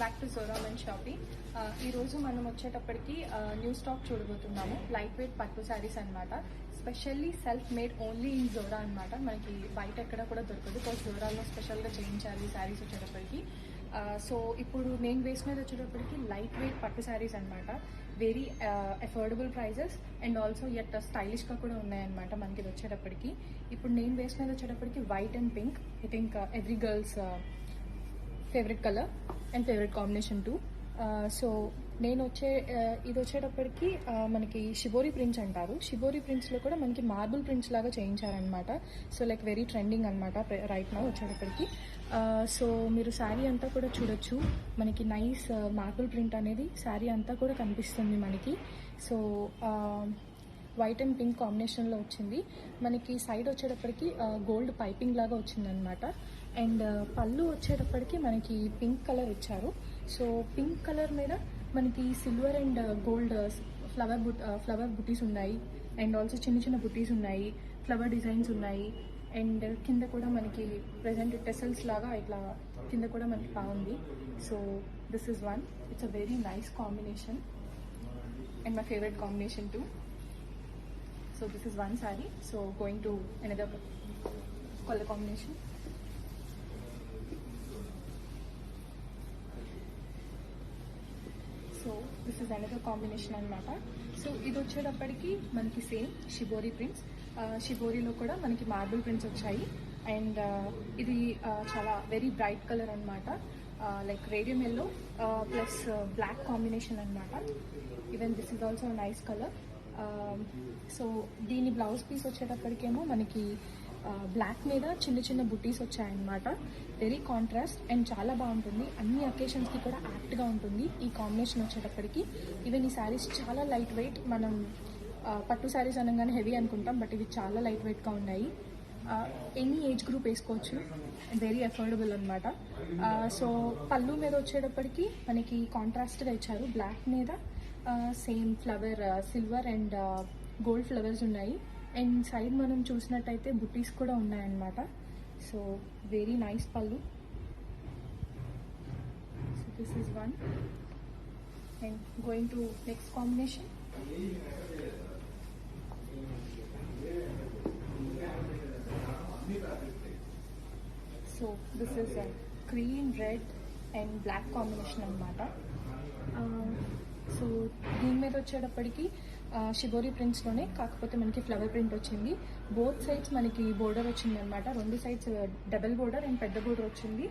Back to Zora men shopping. ఈరోజు మనం వచ్చేటప్పటికి న్యూ స్టాక్ చూడబోతున్నాము. లైట్ వెయిట్ పట్టు శారీస్ అనమాట. Specially self made only in Zora అనమాట. మనకి బయట ఎక్కడ కూడా దొరకదు. బికాస్ జోరాలో స్పెషల్గా చేయించాలి ఈ శారీస్ వచ్చేటప్పటికి. సో ఇప్పుడు నేను వేస్ మీద వచ్చేటప్పటికి లైట్ వెయిట్ పట్టు శారీస్ అనమాట. Very affordable prices and also at స్టైలిష్గా కూడా ఉన్నాయన్నమాట మనకి ఇది వచ్చేటప్పటికి. ఇప్పుడు నేను వేస్ మీద వచ్చేటప్పటికి white and pink. I think every girls favourite colour and favourite combination two. So నేను ఇది వచ్చేటప్పటికి మనకి షిబోరి ప్రింట్స్ అంటారు. షిబోరి ప్రింట్స్లో కూడా మనకి మార్బుల్ ప్రింట్స్ లాగా చేయించారనమాట. సో లైక్ వెరీ ట్రెండింగ్ అనమాట రైట్ నౌ వచ్చేటప్పటికి. సో మీరు శారీ అంతా కూడా చూడొచ్చు. మనకి నైస్ మార్బుల్ ప్రింట్ అనేది శారీ అంతా కూడా కనిపిస్తుంది మనకి. సో వైట్ అండ్ పింక్ కాంబినేషన్లో వచ్చింది. మనకి సైడ్ వచ్చేటప్పటికి గోల్డ్ పైపింగ్ లాగా వచ్చిందనమాట. అండ్ పళ్ళు వచ్చేటప్పటికి మనకి పింక్ కలర్ ఇచ్చారు. సో పింక్ కలర్ మీద మనకి సిల్వర్ అండ్ గోల్డ్ ఫ్లవర్ బుటీస్ ఉన్నాయి. అండ్ ఆల్సో చిన్న చిన్న బుటీస్ ఉన్నాయి, ఫ్లవర్ డిజైన్స్ ఉన్నాయి. అండ్ కింద కూడా మనకి ప్రెజెంట్ టెసల్స్ లాగా ఇట్లా కింద కూడా మనకి బాగుంది. So this is one. It's a very nice combination and my favourite combination two. So this is one saree. So going to another color combination. So this is another combination అన్నమాట. So ఇది వచ్చేటప్పటికి మనకి same shibori prints. షిబోరిలో కూడా మనకి marble prints వచ్చాయి. And ఇది చాలా very bright colour అనమాట. Like radium yellow plus black combination అనమాట. Even this is also nice colour. So దీని బ్లౌజ్ పీస్ వచ్చేటప్పటికేమో మనకి బ్లాక్ మీద చిన్న చిన్న బుటీస్ వచ్చాయన్నమాట. వెరీ కాంట్రాస్ట్ అండ్ చాలా బాగుంటుంది. అన్ని అకేషన్స్కి కూడా యాప్ట్గా ఉంటుంది ఈ కాంబినేషన్ వచ్చేటప్పటికి. ఈవెన్ ఈ శారీస్ చాలా లైట్ వెయిట్. మనం పట్టు శారీస్ అనగానే హెవీ అనుకుంటాం, బట్ ఇవి చాలా లైట్ వెయిట్గా ఉన్నాయి. ఎనీ ఏజ్ గ్రూప్ వేసుకోవచ్చు. వెరీ అఫోర్డబుల్ అనమాట. సో పళ్ళు మీద వచ్చేటప్పటికి మనకి కాంట్రాస్ట్గా ఇచ్చారు. బ్లాక్ మీద same flower silver and gold flowers ఉన్నాయి. అండ్ సైడ్ మనం చూసినట్టయితే బుటీస్ కూడా ఉన్నాయన్నమాట. సో వెరీ నైస్ పళ్ళు. So this is one. And going to next combination. So this is green, red and black combination అనమాట. సో దీని మీద వచ్చేటప్పటికి షిబోరి ప్రింట్స్లోనే కాకపోతే మనకి ఫ్లవర్ ప్రింట్ వచ్చింది. బోత్ సైడ్స్ మనకి బోర్డర్ వచ్చింది అనమాట. రెండు సైడ్స్ డబల్ బోర్డర్ అండ్ పెద్ద బోర్డర్ వచ్చింది.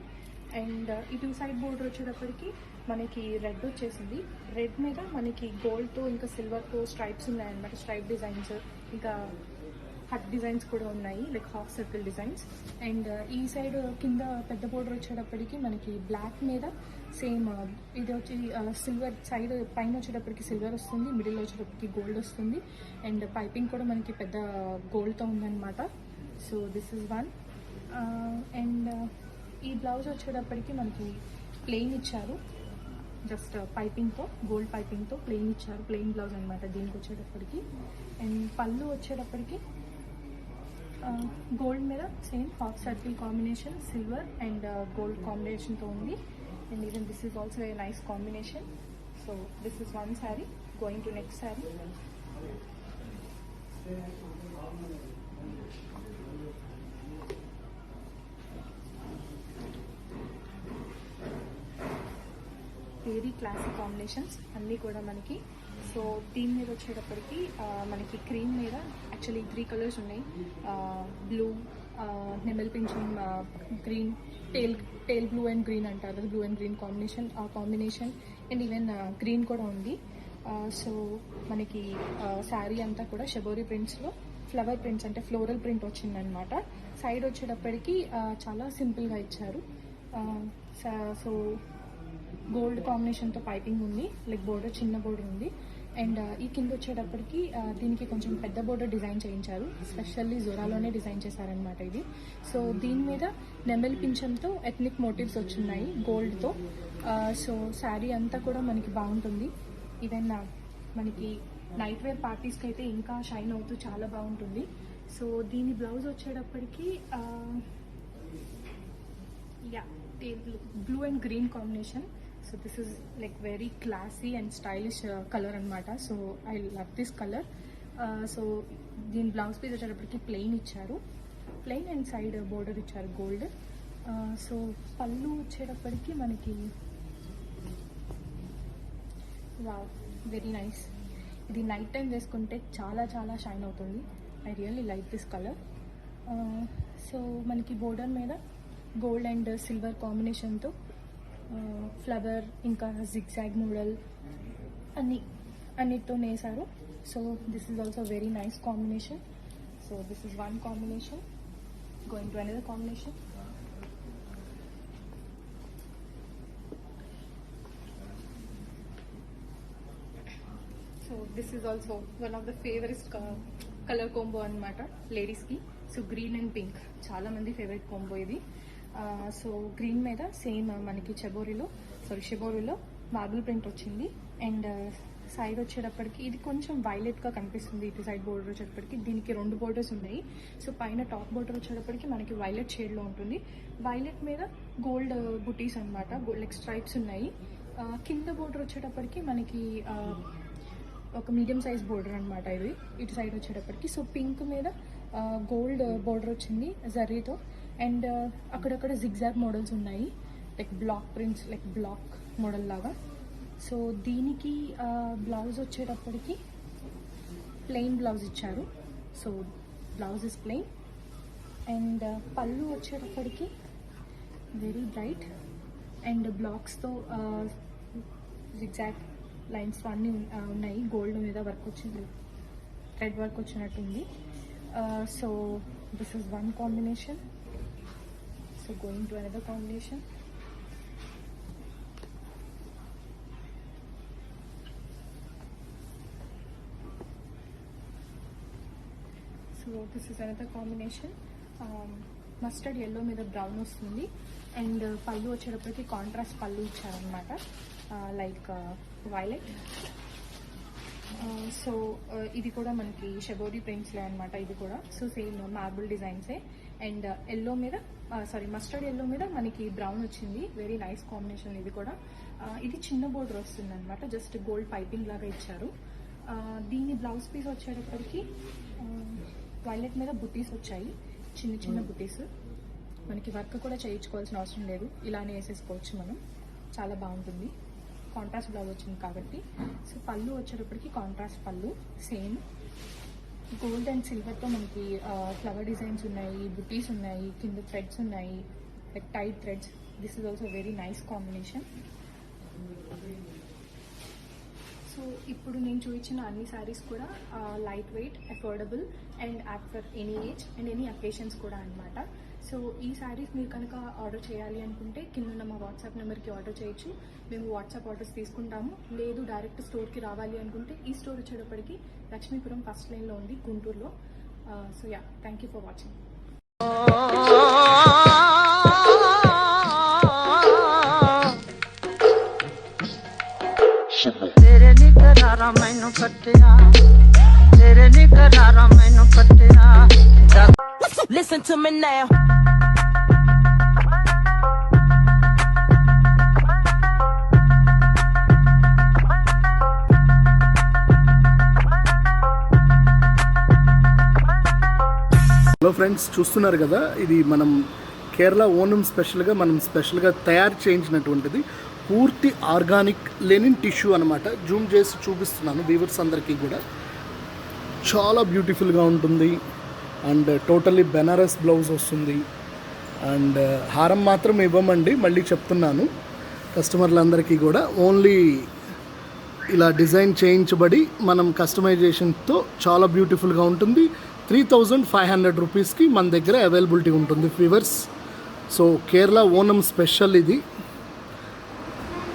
అండ్ ఈ టూ సైడ్ బోర్డర్ వచ్చేటప్పటికి మనకి రెడ్ వచ్చేసింది. రెడ్ మీద మనకి గోల్డ్తో ఇంకా సిల్వర్తో స్ట్రైప్స్ ఉన్నాయన్నమాట. స్ట్రైప్ డిజైన్స్ ఇంకా హట్ డిజైన్స్ కూడా ఉన్నాయి, like half circle designs. And ఈ సైడ్ కింద పెద్ద బోర్డర్ వచ్చేటప్పటికి మనకి బ్లాక్ మీద సేమ్ ఇది వచ్చి సిల్వర్ సైడ్ పైన వచ్చేటప్పటికి సిల్వర్ వస్తుంది, మిడిల్ వచ్చేటప్పటికి గోల్డ్ వస్తుంది. అండ్ పైపింగ్ కూడా మనకి పెద్ద గోల్డ్తో ఉందన్నమాట. So this is one. And ఈ బ్లౌజ్ వచ్చేటప్పటికి మనకి ప్లెయిన్ ఇచ్చారు. జస్ట్ పైపింగ్తో, గోల్డ్ పైపింగ్తో ప్లెయిన్ ఇచ్చారు. ప్లెయిన్ బ్లౌజ్ అనమాట దీనికి వచ్చేటప్పటికి. అండ్ పళ్ళు వచ్చేటప్పటికి గోల్డ్ మీద same half circle combination, silver and gold కాంబినేషన్తో ఉంది. And even this is also a nice combination. So this is one sari. Going to next sari. Very classic combinations అన్నీ కూడా మనకి. సో దీని మీద వచ్చేటప్పటికి మనకి క్రీమ్ మీద యాక్చువల్లీ 3 కలర్స్ ఉన్నాయి. బ్లూ, నెమల్ పింఛం green, teal blue and green అంటారు. Blue and green combination and even green కూడా ఉంది. సో మనకి శారీ అంతా కూడా షిబోరి ప్రింట్స్లో ఫ్లవర్ ప్రింట్స్ అంటే ఫ్లోరల్ ప్రింట్ వచ్చిందనమాట. సైడ్ వచ్చేటప్పటికి చాలా సింపుల్గా ఇచ్చారు. సో గోల్డ్ కాంబినేషన్తో పైపింగ్ ఉంది, లైక్ బోర్డర్ చిన్న బోర్డర్ ఉంది. అండ్ ఈ కింద వచ్చేటప్పటికి దీనికి కొంచెం పెద్ద బోర్డర్ డిజైన్ చేయించారు. స్పెషల్లీ జోరాలోనే డిజైన్ చేశారనమాట ఇది. సో దీని మీద నెమల్ పింఛంతో ఎథ్నిక్ మోటివ్స్ వచ్చున్నాయి గోల్డ్తో. సో శారీ అంతా కూడా మనకి బాగుంటుంది. ఈవెన్ మనకి నైట్ వేర్ పార్టీస్కి అయితే ఇంకా షైన్ అవుతూ చాలా బాగుంటుంది. సో దీని బ్లౌజ్ వచ్చేటప్పటికి blue and green combination. So this is like very classy and stylish colour అనమాట. So I love this colour. So దీని బ్లౌజ్ పీస్ వచ్చేటప్పటికి ప్లెయిన్ ఇచ్చారు, ప్లెయిన్ అండ్ సైడ్ బోర్డర్ ఇచ్చారు గోల్డ్. సో పళ్ళు వచ్చేటప్పటికి మనకి వావ్, వెరీ నైస్. ఇది night time వేసుకుంటే చాలా చాలా షైన్ అవుతుంది. I really like this colour. So మనకి బోర్డర్ మీద గోల్డ్ అండ్ సిల్వర్ కాంబినేషన్తో ఫ్లవర్ ఇంకా జిగ్జాగ్ మోడల్ అన్నిటితో నేసారు. So this is also very nice combination. So this is one combination. Going to another combination. So this is also one of the favourite colour combo అనమాట లేడీస్కి. So green and pink చాలా మంది favourite combo ఇది. So green మీద same మనకి షెబోరీలో marble print వచ్చింది. And side వచ్చేటప్పటికి ఇది కొంచెం వైలెట్గా కనిపిస్తుంది. ఇటు సైడ్ బోర్డర్ వచ్చేటప్పటికి దీనికి 2 బోర్డర్స్ ఉన్నాయి. సో పైన టాప్ బోర్డర్ వచ్చేటప్పటికి మనకి వైలెట్ షేడ్లో ఉంటుంది. వైలెట్ మీద గోల్డ్ బుటీస్ అనమాట, గోల్డ్ స్ట్రైప్స్ ఉన్నాయి. కింద బోర్డర్ వచ్చేటప్పటికి మనకి ఒక మీడియం సైజ్ బోర్డర్ అనమాట ఇది ఇటు సైడ్ వచ్చేటప్పటికి. సో పింక్ మీద గోల్డ్ బోర్డర్ వచ్చింది జరీతో. అండ్ అక్కడక్కడ జిగ్జాగ్ మోడల్స్ ఉన్నాయి, like block prints, like block model లాగా. సో దీనికి బ్లౌజ్ వచ్చేటప్పటికి ప్లెయిన్ బ్లౌజ్ ఇచ్చారు. So blouse is plain. And pallu వచ్చేటప్పటికి వెరీ బ్రైట్ అండ్ బ్లాక్స్తో జిగ్జాగ్ లైన్స్ అన్నీ ఉన్నాయి. గోల్డ్ మీద వర్క్ వచ్చింది, థ్రెడ్ వర్క్ వచ్చినట్టుంది. So this is one combination. So going to another combination. So this is another combination. Mustard yellow మీద brown వస్తుంది. And pallu వచ్చేటప్పటికి కాంట్రాస్ట్ పళ్ళు ఇచ్చారనమాట, లైక్ వైలెట్. సో ఇది కూడా మనకి షెబోరీ ప్రింట్స్లే అనమాట ఇది కూడా. సో సేమ్ మార్బుల్ డిజైన్సే. అండ్ ఎల్లో మీద మస్టర్డ్ ఎల్లో మీద మనకి బ్రౌన్ వచ్చింది. వెరీ నైస్ కాంబినేషన్ ఇది కూడా. ఇది చిన్న బోర్డర్ వస్తుంది అనమాట, జస్ట్ గోల్డ్ పైపింగ్ లాగా ఇచ్చారు. దీని బ్లౌజ్ పీస్ వచ్చేటప్పటికి వైలెట్ మీద బుటీస్ వచ్చాయి, చిన్న చిన్న బుటీస్. మనకి వర్క్ కూడా చేయించుకోవాల్సిన అవసరం లేదు, ఇలానే వేసేసుకోవచ్చు మనం, చాలా బాగుంటుంది. కాంట్రాస్ట్ బ్లౌజ్ వచ్చింది కాబట్టి. సో పళ్ళు వచ్చేటప్పటికి కాంట్రాస్ట్ పళ్ళు, సేమ్ గోల్డ్ అండ్ సిల్వర్తో మనకి ఫ్లవర్ డిజైన్స్ ఉన్నాయి, బుటీస్ ఉన్నాయి, కింద థ్రెడ్స్ ఉన్నాయి, like tight threads. This is also very nice combination. So ఇప్పుడు నేను చూపించిన అన్ని శారీస్ కూడా light weight, affordable and apt for any age and any occasions కూడా అనమాట. సో ఈ శారీస్ మీరు కనుక ఆర్డర్ చేయాలి అనుకుంటే కింద మా వాట్సాప్ నెంబర్కి ఆర్డర్ చేయొచ్చు. మేము వాట్సాప్ ఆర్డర్స్ తీసుకుంటాము. లేదు డైరెక్ట్ స్టోర్కి రావాలి అనుకుంటే ఈ స్టోర్ వచ్చేటప్పటికి లక్ష్మీపురం ఫస్ట్ లైన్లో ఉంది, గుంటూరులో. So yeah, thank you for watching. तेरे निकरारा मैनू कटिया, तेरे निकरारा मैनू कटिया. Listen to me now. Hello friends, చూస్తున్నారు కదా, ఇది మనం కేరళ ఓనం స్పెషల్గా తయారు చేయించినటువంటిది పూర్తి ఆర్గానిక్ లెనిన్ టిష్యూ అనమాట. జూమ్ చేసి చూపిస్తున్నాను వీవర్స్ అందరికీ కూడా. చాలా బ్యూటిఫుల్గా ఉంటుంది. అండ్ టోటల్లీ బెనారస్ బ్లౌజ్ వస్తుంది. అండ్ హారం మాత్రం ఇవ్వమండి, మళ్ళీ చెప్తున్నాను కస్టమర్లందరికీ కూడా. ఓన్లీ ఇలా డిజైన్ చేయించబడి మనం కస్టమైజేషన్తో చాలా బ్యూటిఫుల్గా ఉంటుంది. 3500 రూపీస్కి మన దగ్గర అవైలబిలిటీ ఉంటుంది weavers. So Kerala Onam special ఇది.